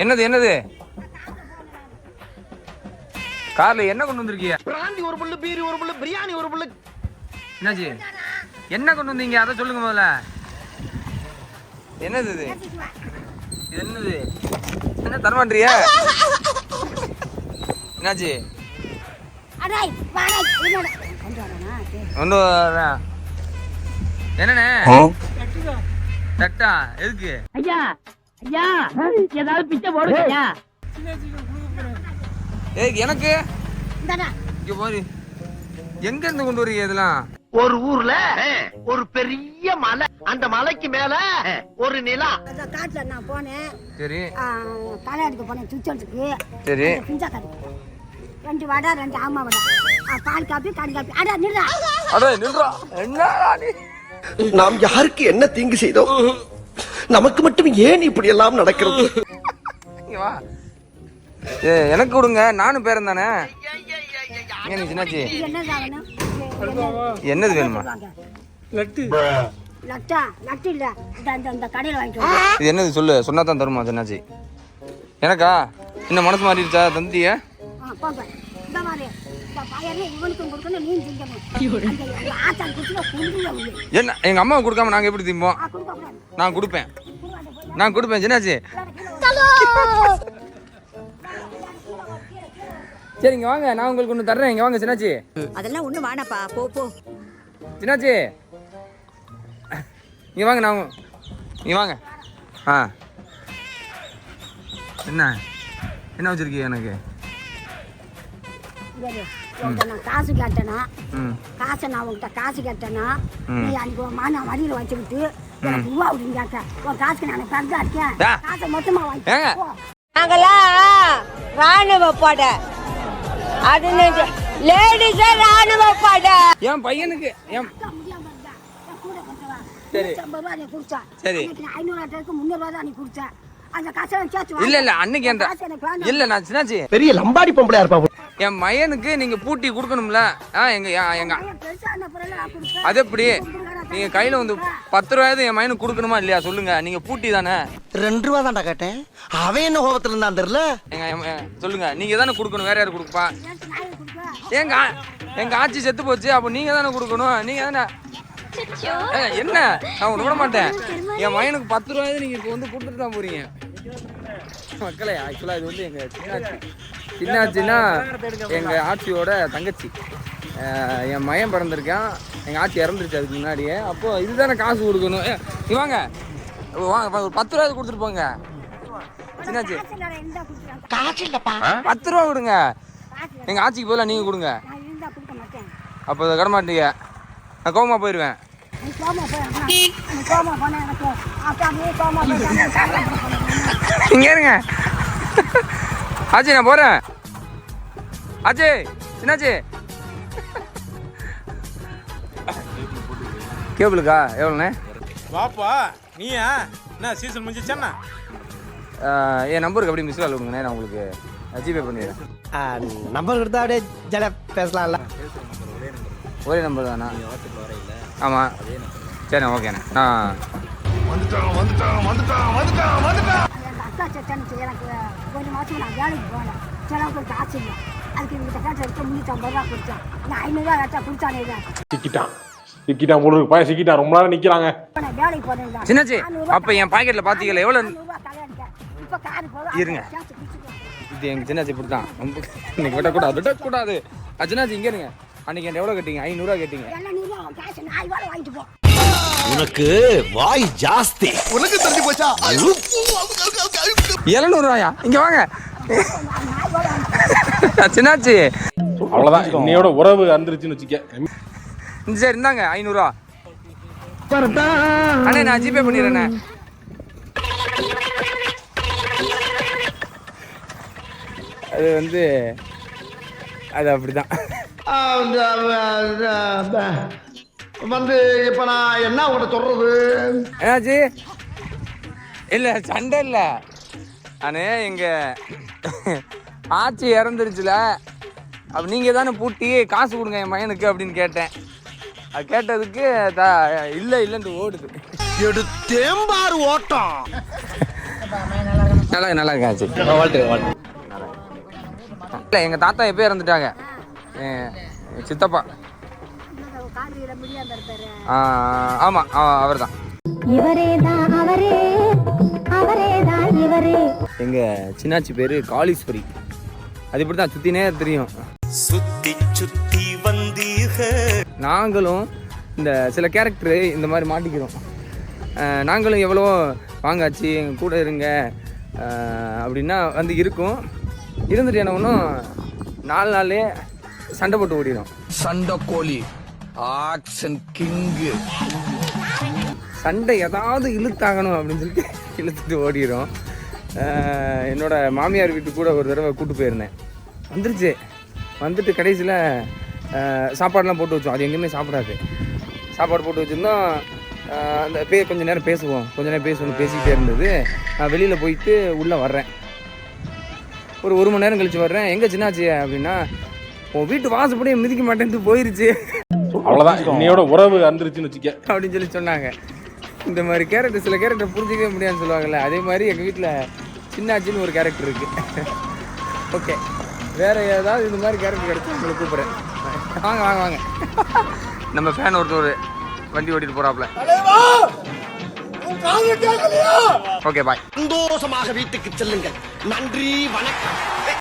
என்னது கார்ல என்ன கொண்டு வந்திருக்கீங்க? பிராந்தி ஒரு புல்லு, பீரி ஒரு புல்லு, பிரியாணி ஒரு புல்லு. என்னாச்சு? என்ன கொண்டு வந்தீங்க அதை சொல்லுங்க முதல்ல. என்னது இது? என்னது? என்ன தரமாட்டறியா? என்னாச்சு? கொண்டு வரேன். என்னண்ணே? தட்டா எதுக்கு? ஐயா ஐயா ஏதாவது பிச்சை போடுங்க. ஏய் எனக்கு இங்க போரு. எங்க இருந்து கொண்டு வரீங்க இதெல்லாம்? ஒரு ஊர்ல ஒரு பெரிய மலை, அந்த மலைக்கு மேல ஒரு நிலா. காட்டுல நான் போனேன். சரி. களை எடுக்க போனேன் சுச்சத்துக்கு. சரி. பிஞ்சா கடை 2 வடை 2 ஆமா வடை, பால் காப்பி கறி காப்பி. அட நில்றா. என்னடா நீ? நாம் யாருக்கு என்ன தீங்கு செய்தோம்? நமக்கு மட்டும் ஏன் இப்படி எல்லாம் நடக்கிறது? வா. எனக்கு கொடுங்க, நானும் பேரன் தானே. ஏன் சின்னாச்சி என்னது வேணுமா? லட்டா லட்டு இல்ல, இந்த கடையில் வாங்கிட்டு. இது என்னது சொல்லு, சொன்னா தான் தருமா சின்னாச்சி? எனக்கா இன்னும் மனசு மாறிடுச்சா? தந்திய என்ன எங்க அம்மா கொடுக்காம நாங்க எப்படி திம்போம்? நான் கொடுப்பேன் சின்னாச்சி. சரிங்க வாங்க, நான் உங்களுக்கு ஒன்று தர்றேன். இங்க வாங்க சின்னாச்சி. அதெல்லாம் ஒண்ணு வேணாப்பா, போ போ சின்னாச்சி. இங்க வாங்க, இங்க வாங்க. என்ன வச்சிருக்கீங்க எனக்கு? நான் காசு கேட்டேனா, காசை நான் உங்ககிட்ட காசு கேட்டேனா, நீ அன்னைக்கு நான் வழியில வச்சுக்கிட்டு எனக்கு ரூபா விடுங்க கேட்க. உன் காசுக்கு நான் கருதா இருக்கேன். காசை மொத்தமா வாங்கி. நாங்களாம் ராணுவ படை, அது லேடிஸ் ராணுவ படை. என் பையனுக்கு சரி 500 நீ குடிச்ச அந்த காசை இல்ல அன்னைக்கு இல்ல நான் சின்னாச்சி பெரிய லம்பாடி பொம்பளையா இருப்பா. என் மயனுக்கு நீங்க பூட்டி கொடுக்கணும்ல. எங்க அது எப்படி? நீங்க கையில வந்து 10 ரூபாய் என் மயனுக்கு கொடுக்கணுமா இல்லையா சொல்லுங்க? நீங்க பூட்டி தானே. 2 ரூபா தான்டா கேட்டேன். அவன் என்ன கோபத்துல இருந்தான் தெரியல. சொல்லுங்க, நீங்க தானே கொடுக்கணும், வேற யாரு கொடுப்பா? எங்க ஆட்சி செத்து போச்சு, அப்ப நீங்க தானே கொடுக்கணும். நீங்க தானே. என்ன நான் விட மாட்டேன். என் மயனுக்கு 10 ரூபாய் நீங்க இப்போ வந்து கொடுத்துட்டு தான் போறீங்க மக்களே. ஆக்சுவலா இது வந்து எங்க சின்னாச்சின்னா எங்க ஆட்சியோட தங்கச்சி. என் மயன் பிறந்திருக்கான், எங்க ஆட்சி இறந்துருச்சு அதுக்கு முன்னாடியே. அப்போ இதுதானே காசு கொடுக்கணும். வாங்க ஒரு 10 ரூபாய் கொடுத்துட்டு போங்க சின்னாச்சி. 10 ரூபா கொடுங்க, எங்க ஆட்சிக்கு பதிலாக நீங்க கொடுங்க. அப்போ அதை கட மாட்டீங்க, நான் கோவமா போயிடுவேன். இங்க இருங்க ஆச்சி, நான் போறேன். ஆச்சி சின்னாச்சி கேபிளுக்கா எவ்வளோண்ணே? வாப்பா நீயா என்ன சீசன் முடிஞ்சிச்சா? என் நம்பருக்கு அப்படியே மிஸ் கால் கொடுங்கண்ணே, நான் உங்களுக்கு ஜிபே பண்ணிடுறேன். நம்பர் கொடுத்தா அப்படியே ஜட பேசலாம்ல. ஒரே நம்பர் தானா? ஆமாம் சரிண்ணா, ஓகேண்ணே. நான் அக்கா சட்டனுக்கு எனக்கு 1 மாதம் நான் வேலைக்கு போனேன். செலவுக்கு காசு இல்லை. அதுக்கு எங்கிட்ட கேட்ட 350 ரூபா கொடுத்தேன். நான் 500 ரூபா கேட்டா கொடுத்தானே. சிக்கிட்டான் போல இருக்கு பையன், சிக்கிட்டான். ரொம்ப நேரம் நிக்கிறாங்க. வேலைக்கு போனேன் சின்னாச்சி. அப்போ என் பாக்கெட்ல பாத்தீங்களா எவ்வளோ? இருங்க, இது எங்க சின்னாச்சி இப்படி தான். இன்னைக்கு விடக்கூடாது. சின்னாச்சி இங்கே இருங்க. அன்னைக்கு எவ்வளோ கேட்டீங்க? 500 ரூபா கேட்டீங்க. உனக்கு வாய் ஜாஸ்தி. உனக்கு தெரிஞ்சு போச்சா? 700 ரூபாயா? இங்க வாங்க சின்னாச்சி. அவ்வளவுதான், இன்னையோட உறவு அந்திருச்சுன்னு வச்சுக்க. சரி இந்தாங்க 500 ரூபா. அண்ணே நான் ஜிபே பண்ணிடுறேண்ணே. அது வந்து அது அப்படிதான் வந்து இப்ப நான் என்ன உங்கள்கிட்ட சொல்றது? என்னாச்சு? இல்ல சண்டை இல்ல, நானு எங்க ஆட்சி இறந்துருச்சுல, அப்ப நீங்க தானே பூட்டி காசு கொடுங்க என் பையனுக்கு அப்படின்னு கேட்டேன். அது கேட்டதுக்கு இல்ல இல்லன்ட்டு ஓடுது. எடுத்தேம்பாரு ஓட்டம். நல்லா இருக்கேன் சரி இல்லை எங்கள் தாத்தா எப்போ இறந்துட்டாங்க சித்தப்பா ஆமாம் அவர் தான் எங்கள் சின்னாச்சி பேர் காளீஸ்வரி. அது இப்படி தான் சுற்றினே தெரியும். நாங்களும் இந்த சில கேரக்டரு இந்த மாதிரி மாட்டிக்கிறோம். நாங்களும் எவ்வளோ வாங்காச்சு எங்கள் கூட இருங்க அப்படின்னா வந்து இருக்கும். இருந்துட்டு என்ன ஒன்றும் 4 நாள்லே சண்டை போட்டு ஓடிடும். சண்டை கோழி ஆக்ஷன் கிங்கு. சண்டை ஏதாவது இழுத்தாகணும் அப்படின்னு சொல்லிட்டு இழுத்துட்டு ஓடிடும். என்னோட மாமியார் வீட்டுக்கு கூட ஒரு தடவை கூப்பிட்டு போயிருந்தேன். வந்துருச்சு. வந்துட்டு கடைசியில் சாப்பாடெலாம் போட்டு வச்சோம். அது எங்கேயுமே சாப்பிடாது. சாப்பாடு போட்டு வச்சுருந்தோம். அந்த கொஞ்சம் நேரம் பேசுவோம் பேசிக்கிட்டே இருந்தது. நான் வெளியில் போயிட்டு உள்ளே வர்றேன். ஒரு மணி நேரம் கழிச்சு வர்றேன். எங்கே சின்னாச்சு அப்படின்னா உன் வீட்டு வாசப்படியே மிதிக்க மாட்டேன்ட்டு போயிருச்சு. அவ்வளோதான், இன்னையோட உறவு அந்துருச்சுன்னு வச்சுக்க அப்படின்னு சொல்லி சொன்னாங்க. இந்த மாதிரி கேரக்டர் சில கேரக்டர் புரிஞ்சிக்கவே முடியாதுன்னு சொல்லுவாங்கல்ல, அதே மாதிரி எங்கள் வீட்டில் சின்னாச்சின்னு ஒரு கேரக்டர் இருக்குது. ஓகே, வேறு ஏதாவது இந்த மாதிரி கேரக்டர் கிடச்சி உங்களை கூப்பிட்றேன். வாங்க நம்ம ஃபேன் ஒருத்தர் வண்டி ஓட்டிட்டு போகிறாப்புல. Okay bye. சந்தோஷமாக வீட்டுக்கு செல்லுங்கள். நன்றி, வணக்கம்.